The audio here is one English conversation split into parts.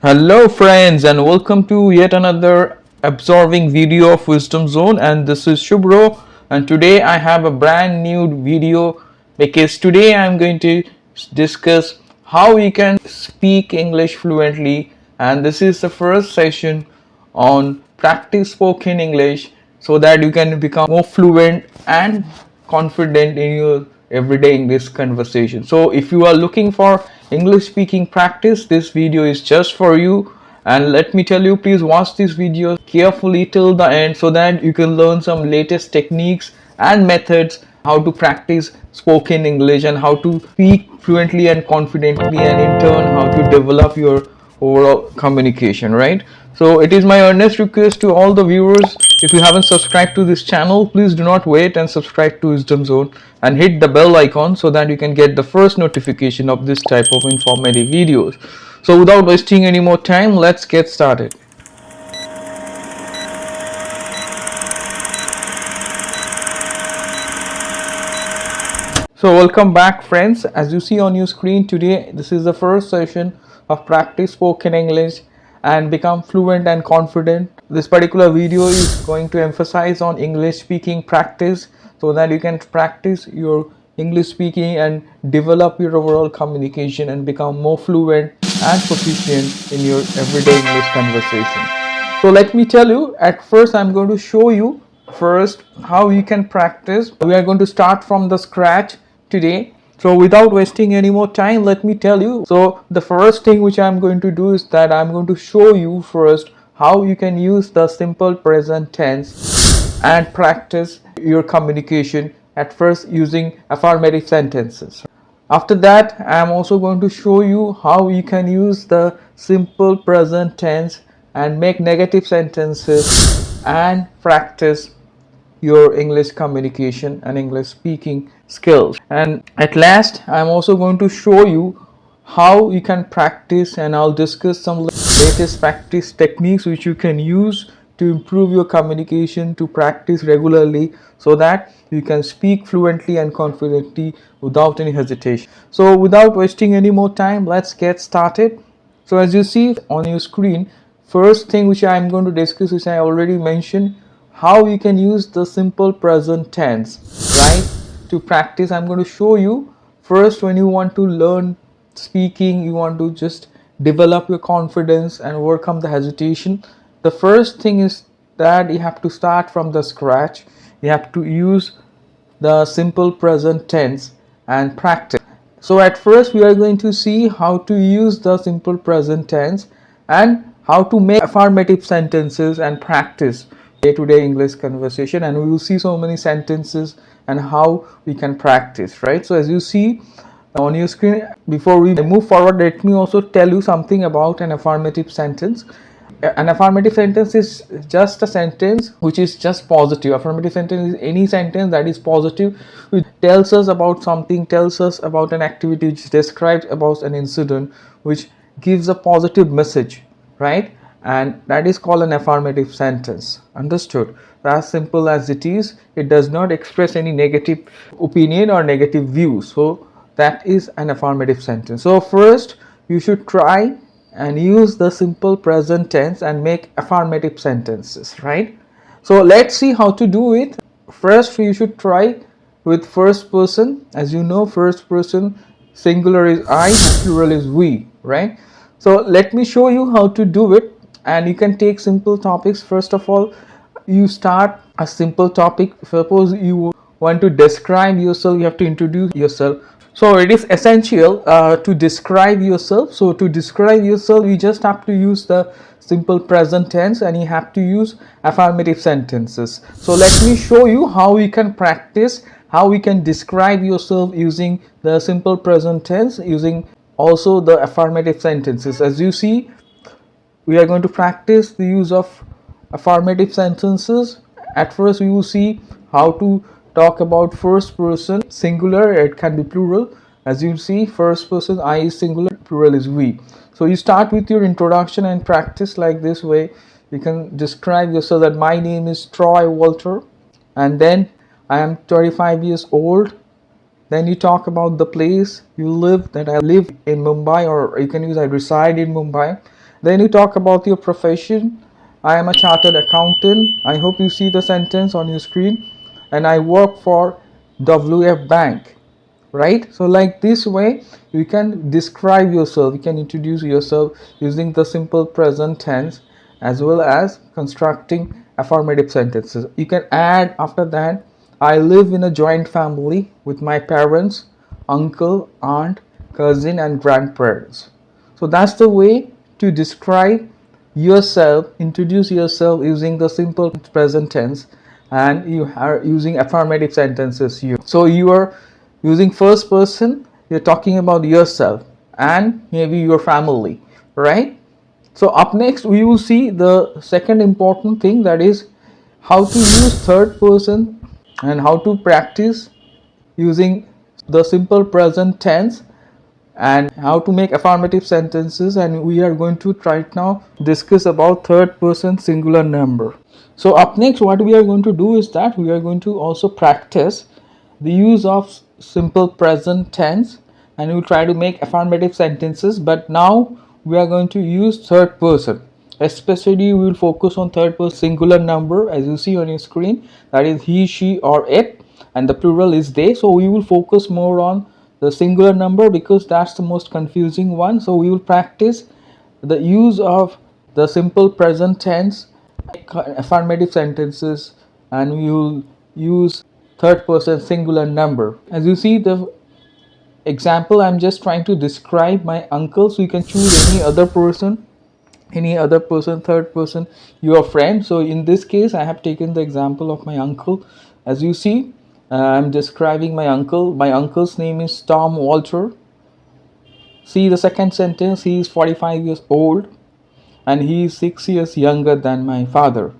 Hello friends and welcome to yet another absorbing video of Wisdom Zone, and this is Shubro, and today I have a brand new video because today I'm going to discuss how you can speak English fluently, and this is the first session on practice spoken English so that you can become more fluent and confident in your everyday English conversation. So if you are looking for English speaking practice, this video is just for you. And let me tell you, please watch this video carefully till the end so that you can learn some latest techniques and methods how to practice spoken English and how to speak fluently and confidently, and in turn how to develop your overall communication, right? So it is my earnest request to all the viewers, if you haven't subscribed to this channel, please do not wait and subscribe to Wisdom Zone and hit the bell icon so that you can get the first notification of this type of informative videos. So without wasting any more time, let's get started. So welcome back friends. As you see on your screen today, this is the first session of practice spoken English and become fluent and confident. This particular video is going to emphasize on English speaking practice so that you can practice your English speaking and develop your overall communication and become more fluent and proficient in your everyday English conversation. So let me tell you, at first I'm going to show you first how you can practice. We are going to start from the scratch today. So without wasting any more time, let me tell you. So the first thing which I'm going to do is that I'm going to show you first how you can use the simple present tense and practice your communication at first using affirmative sentences. After that, I'm also going to show you how you can use the simple present tense and make negative sentences and practice your English communication and English speaking skills. And at last, I'm also going to show you how you can practice, and I'll discuss some latest practice techniques which you can use to improve your communication, to practice regularly so that you can speak fluently and confidently without any hesitation. So without wasting any more time, let's get started. So as you see on your screen, first thing which I'm going to discuss, which I already mentioned, how you can use the simple present tense, right, to practice. I'm going to show you first when you want to learn speaking, you want to just develop your confidence and overcome the hesitation. The first thing is that you have to start from the scratch. You have to use the simple present tense and practice. So at first we are going to see how to use the simple present tense and how to make affirmative sentences and practice day-to-day English conversation, and we will see so many sentences and how we can practice, right? So as you see on your screen, before we move forward, let me also tell you something about an affirmative sentence. An affirmative sentence is just a sentence which is just positive. Affirmative sentence is any sentence that is positive, which tells us about something, tells us about an activity, which describes about an incident, which gives a positive message, right? And that is called an affirmative sentence. Understood? As simple as it is, it does not express any negative opinion or negative view. So that is an affirmative sentence. So first you should try and use the simple present tense and make affirmative sentences, right? So let's see how to do it. First you should try with first person. As you know, first person singular is I and plural is we, right? So let me show you how to do it. And you can take simple topics. First of all, you start a simple topic. Suppose you want to describe yourself, you have to introduce yourself. So it is essential to describe yourself. So to describe yourself, you just have to use the simple present tense and you have to use affirmative sentences. So let me show you how you can practice, how you can describe yourself using the simple present tense, using also the affirmative sentences. As you see, we are going to practice the use of affirmative sentences. At first we will see how to talk about first person singular, it can be plural. As you see, first person I is singular, plural is we. So you start with your introduction and practice like this way. You can describe yourself that my name is Troy Walter, and then I am 25 years old. Then you talk about the place you live, that I live in Mumbai, or you can use I reside in Mumbai. Then you talk about your profession. I am a chartered accountant. I hope you see the sentence on your screen. And I work for WF Bank, right? So like this way you can describe yourself, you can introduce yourself using the simple present tense, as well as constructing affirmative sentences. You can add after that, I live in a joint family with my parents, uncle, aunt, cousin and grandparents. So that's the way to describe yourself, introduce yourself using the simple present tense, and you are using affirmative sentences. So you are using first person, you're talking about yourself and maybe your family, right? So up next we will see the second important thing, that is how to use third person and how to practice using the simple present tense and how to make affirmative sentences. And we are going to right now discuss about third person singular number. So up next what we are going to do is that we are going to also practice the use of simple present tense, and we will try to make affirmative sentences, but now we are going to use third person. Especially we will focus on third person singular number, as you see on your screen, that is he, she or it, and the plural is they. So we will focus more on the singular number because that's the most confusing one. So we will practice the use of the simple present tense, affirmative sentences, and we will use third person singular number. As you see the example, I'm just trying to describe my uncle, so you can choose any other person, third person, your friend. So in this case I have taken the example of my uncle. As you see, I'm describing my uncle. My uncle's name is Tom Walter. See the second sentence, he is 45 years old and he is 6 years younger than my father.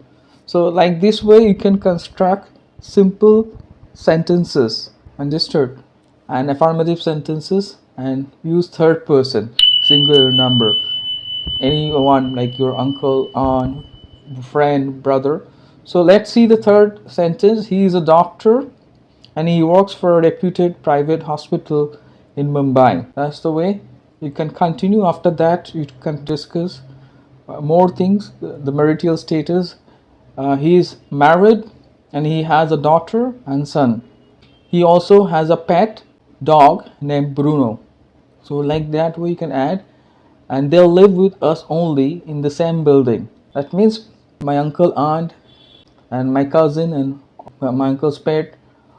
So like this way you can construct simple sentences, understood, and affirmative sentences, and use third person singular number, anyone like your uncle, aunt, friend, brother. So let's see the third sentence. He is a doctor and he works for a reputed private hospital in Mumbai. That's the way you can continue. After that you can discuss more things, the marital status. He is married and he has a daughter and son. He also has a pet dog named Bruno. So like that way you can add, and they'll live with us only in the same building. That means my uncle, aunt and my cousin and my uncle's pet,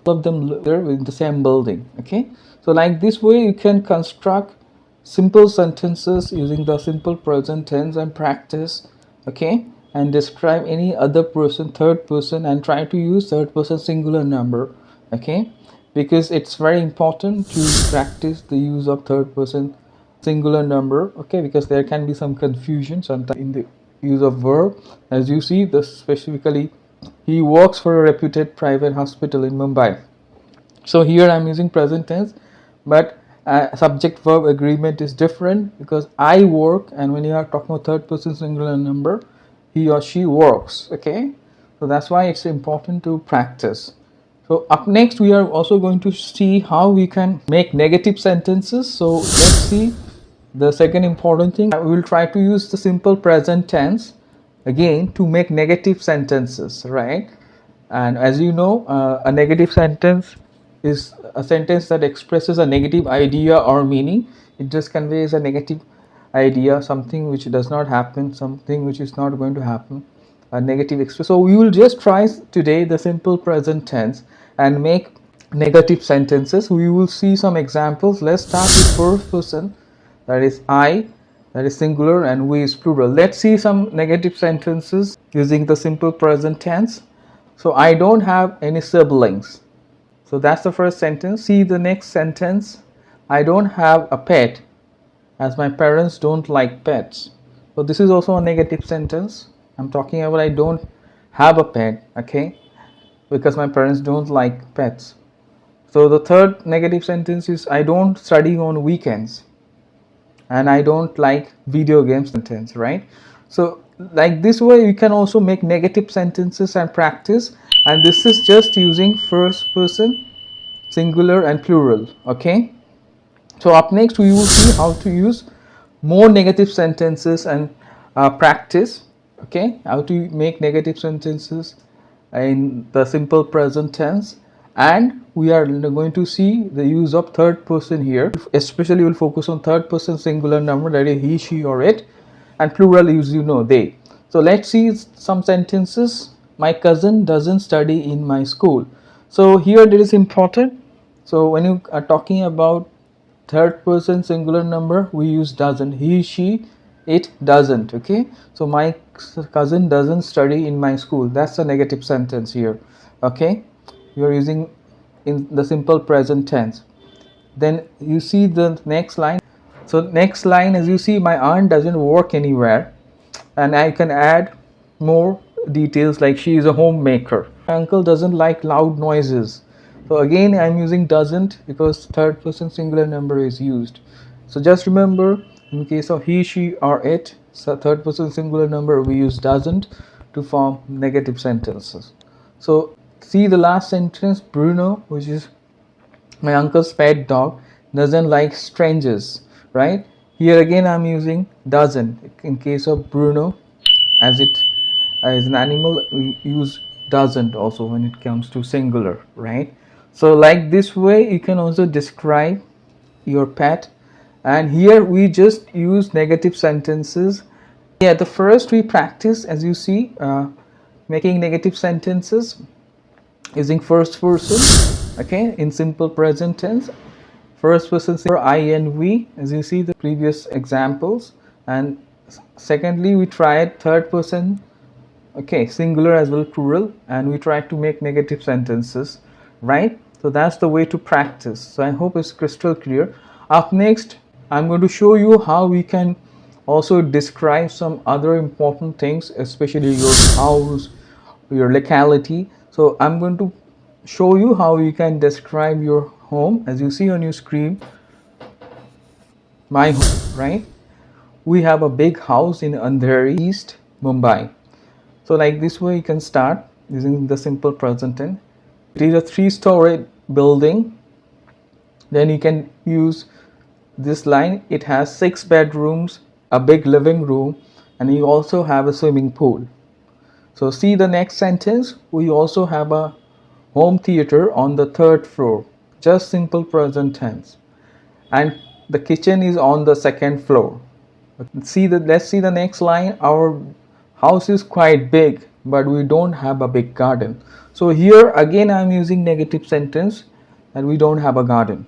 all of them live there in the same building. Okay, so like this way you can construct simple sentences using the simple present tense and practice, okay, and describe any other person, third person, and try to use third person singular number, okay, because it's very important to practice the use of third person singular number, okay, because there can be some confusion sometimes in the use of verb. As you see, this specifically, he works for a reputed private hospital in Mumbai. So here I'm using present tense, but subject verb agreement is different because I work, and when you are talking about third person singular number, he or she works, okay. So that's why it's important to practice. So up next we are also going to see how we can make negative sentences. So let's see the second important thing. We will try to use the simple present tense again to make negative sentences, right? And as you know, a negative sentence is a sentence that expresses a negative idea or meaning. It just conveys a negative idea, something which does not happen, something which is not going to happen, a negative expression. So we will just try today the simple present tense and make negative sentences. We will see some examples. Let's start with first person, that is I, that is singular, and we is plural. Let's see some negative sentences using the simple present tense. So I don't have any siblings. So that's the first sentence. See the next sentence. I don't have a pet as my parents don't like pets. So this is also a negative sentence. I'm talking about I don't have a pet, okay, because my parents don't like pets. So the third negative sentence is I don't study on weekends and I don't like video games sentence, right? So like this way you can also make negative sentences and practice, and this is just using first person singular and plural, okay. So up next we will see how to use more negative sentences and practice, okay, how to make negative sentences in the simple present tense. And we are going to see the use of third person here. Especially we'll focus on third person singular number, that is he, she or it, and plural is they. So let's see some sentences. My cousin doesn't study in my school. So here it is important. So when you are talking about third person singular number, we use doesn't. He, she, it doesn't. Okay, so my cousin doesn't study in my school. That's a negative sentence here. Okay, you're using in the simple present tense. Then you see the next line. So next line, as you see, my aunt doesn't work anywhere, and I can add more details like she is a homemaker. My uncle doesn't like loud noises. So again I'm using doesn't because third person singular number is used. So just remember, in case of he, she or it, so third person singular number, we use doesn't to form negative sentences. So see the last sentence, Bruno, which is my uncle's pet dog, doesn't like strangers, right? Here again I'm using doesn't in case of Bruno, as it as an animal we use doesn't also when it comes to singular, right? So like this way you can also describe your pet. And here we just use negative sentences. Yeah, the first we practice, as you see, making negative sentences using first person, okay, in simple present tense. First person singular I and we, as you see the previous examples. And secondly we tried third person, okay, singular as well plural, and we try to make negative sentences, right? So that's the way to practice. So I hope it's crystal clear. Up next I'm going to show you how we can also describe some other important things, especially your house, your locality. So I'm going to show you how you can describe your home. As you see on your screen, my home, right? We have a big house in Andheri, East Mumbai. So like this way you can start using the simple present tense. It is a 3-story building. Then you can use this line. It has 6 bedrooms, a big living room, and you also have a swimming pool. So see the next sentence. We also have a home theater on the 3rd floor. Just simple present tense. And the kitchen is on the 2nd floor. Let's see the next line. Our house is quite big, but we don't have a big garden. So here again I'm using negative sentence, and we don't have a garden.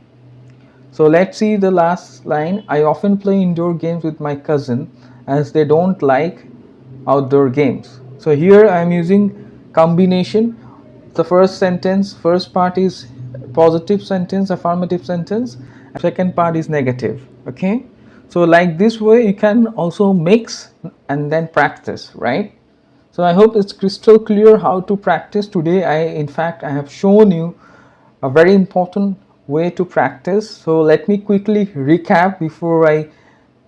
So let's see the last line. I often play indoor games with my cousin as they don't like outdoor games. So here I'm using combination. The first sentence, first part is positive sentence, affirmative sentence, and second part is negative. Okay, so like this way you can also mix and then practice, right? So I hope it's crystal clear how to practice. Today I have shown you a very important way to practice. So let me quickly recap before I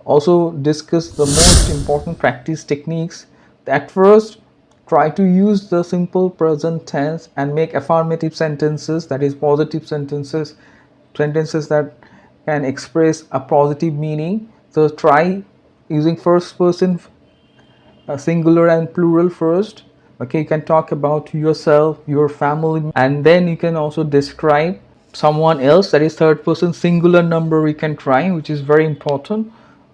also discuss the most important practice techniques. At first, try to use the simple present tense and make affirmative sentences, that is positive sentences, sentences that can express a positive meaning. So try using first person singular and plural first. Okay, you can talk about yourself, your family, and then you can also describe someone else, that is third person singular number we can try, which is very important.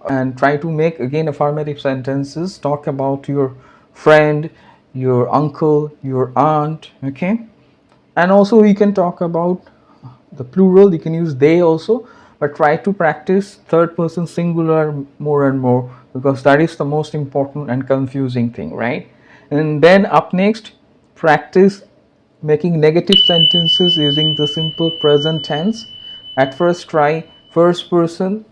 And try to make again affirmative sentences, talk about your friend, your uncle, your aunt, okay? And also you can talk about the plural, you can use they also, but try to practice third person singular more and more, because that is the most important and confusing thing, right? And then up next, practice making negative sentences using the simple present tense. At first try first person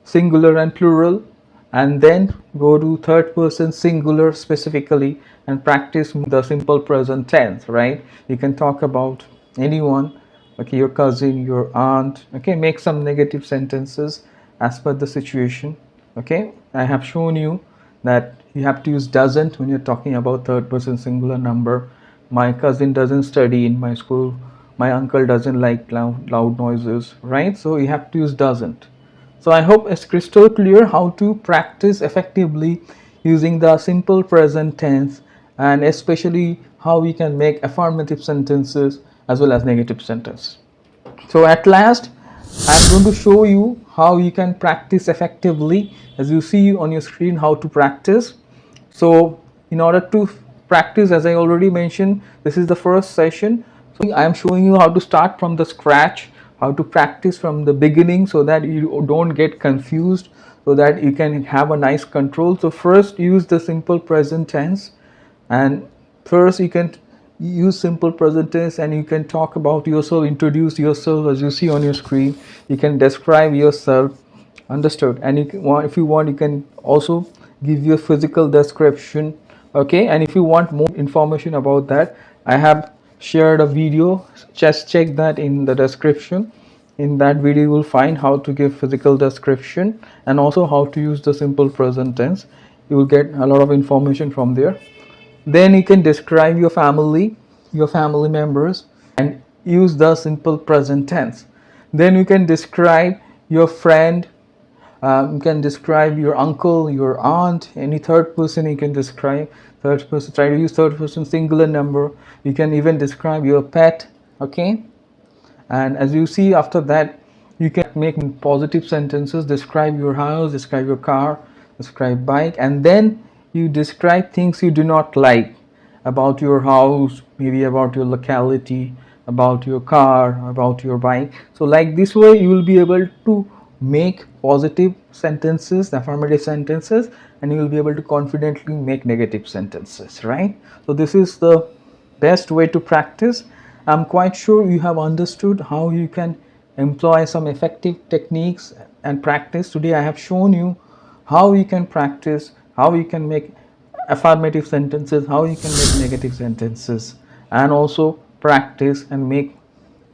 singular and plural, and then go to third person singular specifically and practice the simple present tense, right? You can talk about anyone, okay, your cousin, your aunt, okay? Make some negative sentences as per the situation, okay? I have shown you that you have to use doesn't when you're talking about third person singular number. My cousin doesn't study in my school, my uncle doesn't like loud noises, right? So you have to use doesn't. So I hope it's crystal clear how to practice effectively using the simple present tense, and especially how we can make affirmative sentences as well as negative sentences. So at last, I'm going to show you how you can practice effectively. As you see on your screen, how to practice. So in order to practice, as I already mentioned, this is the first session. So I am showing you how to start from the scratch, how to practice from the beginning so that you don't get confused, so that you can have a nice control. So first, use the simple present tense, and first you can use simple present tense, and you can talk about yourself, introduce yourself. As you see on your screen, you can describe yourself. Understood? And if you want, you can also give your physical description. Okay, and if you want more information about that, I have shared a video. Just check that in the description. In that video you will find how to give physical description and also how to use the simple present tense. You will get a lot of information from there. Then you can describe your family members, and use the simple present tense. Then you can describe your friend, you can describe your uncle, your aunt, any third person you can describe. Third person, try to use third person singular number. You can even describe your pet. Okay, and as you see, after that you can make positive sentences, describe your house, describe your car, describe bike, and then you describe things you do not like about your house, maybe about your locality, about your car, about your bike. So like this way you will be able to make positive sentences, affirmative sentences, and you will be able to confidently make negative sentences, right? So this is the best way to practice. I'm quite sure you have understood how you can employ some effective techniques and practice. Today I have shown you how you can practice, how you can make affirmative sentences, how you can make negative sentences, and also practice and make,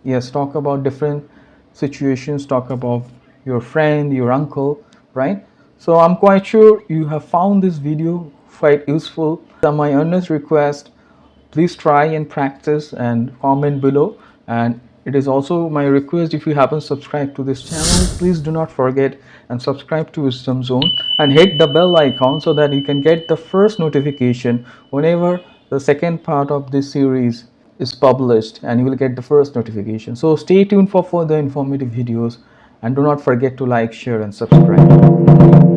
yes, talk about different situations, talk about your friend, your uncle, right? So I'm quite sure you have found this video quite useful. My earnest request, please try and practice and comment below. And it is also my request, if you haven't subscribed to this channel, please do not forget and subscribe to Wisdom Zone and hit the bell icon so that you can get the first notification whenever the second part of this series is published, and you will get the first notification. So stay tuned for further informative videos, and do not forget to like, share and subscribe.